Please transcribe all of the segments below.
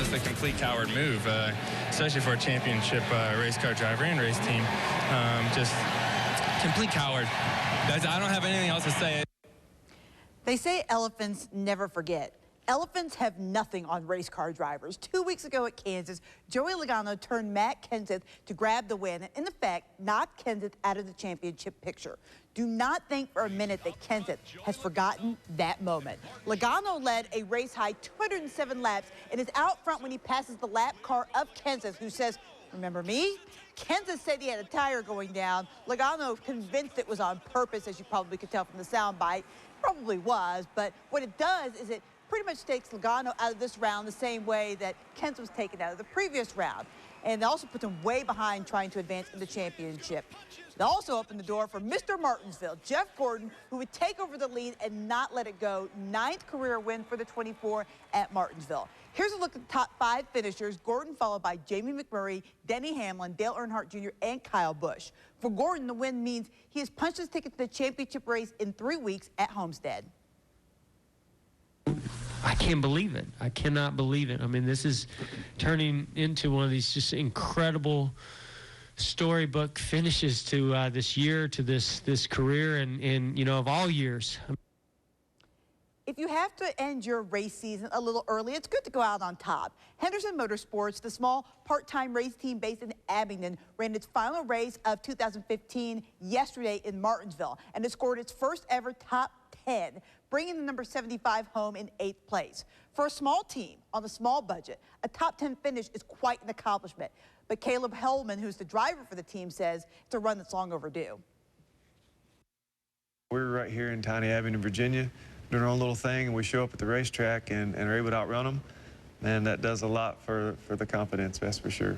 just a complete coward move, especially for a championship race car driver and race team. Just complete coward. I don't have anything else to say. They say elephants never forget. Elephants have nothing on race car drivers. 2 weeks ago at Kansas, Joey Logano turned Matt Kenseth to grab the win and, in effect, knocked Kenseth out of the championship picture. Do not think for a minute that Kenseth has forgotten that moment. Logano led a race-high 207 laps and is out front when he passes the lap car of Kenseth, who says, "Remember me?" Kenseth said he had a tire going down. Logano convinced it was on purpose, as you probably could tell from the soundbite. Probably was, but what it does is it pretty much takes Logano out of this round the same way that Kenseth was taken out of the previous round. And it also puts him way behind trying to advance in the championship. It also opened the door for Mr. Martinsville, Jeff Gordon, who would take over the lead and not let it go. 9th career win for the 24 at Martinsville. Here's a look at the top 5 finishers. Gordon followed by Jamie McMurray, Denny Hamlin, Dale Earnhardt Jr., and Kyle Busch. For Gordon, the win means he has punched his ticket to the championship race in 3 weeks at Homestead. I can't believe it. I cannot believe it. I mean, this is turning into one of these just incredible storybook finishes to this year, to this career, and you know, of all years. If you have to end your race season a little early, it's good to go out on top. Henderson Motorsports, the small part-time race team based in Abingdon, ran its final race of 2015 yesterday in Martinsville, and it scored its first ever top 10, bringing the number 75 home in 8th place. For a small team on a small budget, a top 10 finish is quite an accomplishment. But Caleb Hellman, who's the driver for the team, says it's a run that's long overdue. We're right here in tiny Abingdon, Virginia, doing our own little thing, and we show up at the racetrack and are able to outrun them. And that does a lot for the confidence, that's for sure.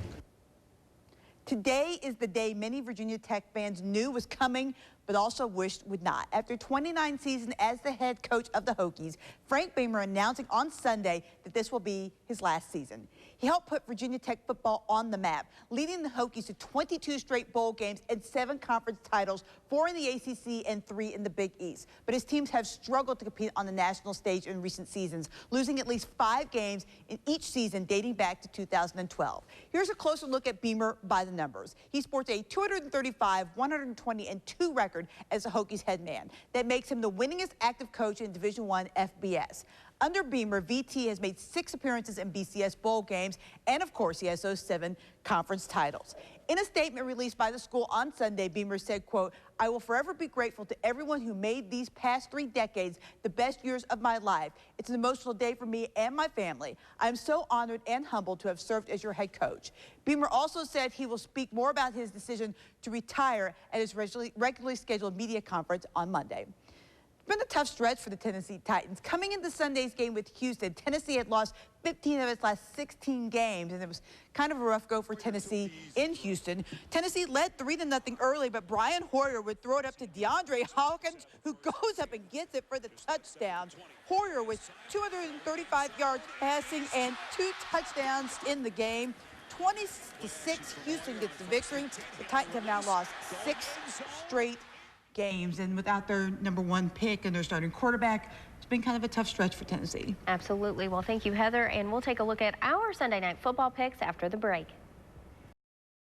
Today is the day many Virginia Tech fans knew was coming, but also wished would not. After 29 seasons as the head coach of the Hokies, Frank Beamer announcing on Sunday that this will be his last season. He helped put Virginia Tech football on the map, leading the Hokies to 22 straight bowl games and 7 conference titles, 4 in the ACC and 3 in the Big East. But his teams have struggled to compete on the national stage in recent seasons, losing at least 5 games in each season dating back to 2012. Here's a closer look at Beamer by the numbers. He sports a 235, 120, and 2 record as the Hokies head man. That makes him the winningest active coach in Division I FBS. Under Beamer, VT has made 6 appearances in BCS bowl games, and of course, he has those 7 conference titles. In a statement released by the school on Sunday, Beamer said, quote, "I will forever be grateful to everyone who made these past 3 decades the best years of my life. It's an emotional day for me and my family. I am so honored and humbled to have served as your head coach." Beamer also said he will speak more about his decision to retire at his regularly scheduled media conference on Monday. It's been a tough stretch for the Tennessee Titans. Coming into Sunday's game with Houston, Tennessee had lost 15 of its last 16 games, and it was kind of a rough go for Tennessee in Houston. Tennessee led 3-0 early, but Brian Hoyer would throw it up to DeAndre Hawkins, who goes up and gets it for the touchdown. Hoyer with 235 yards passing and 2 touchdowns in the game. 20-6, Houston gets the victory. The Titans have now lost 6 straight games, and without their number 1 pick and their starting quarterback, it's been kind of a tough stretch for Tennessee. Absolutely. Well, thank you, Heather, and we'll take a look at our Sunday night football picks after the break.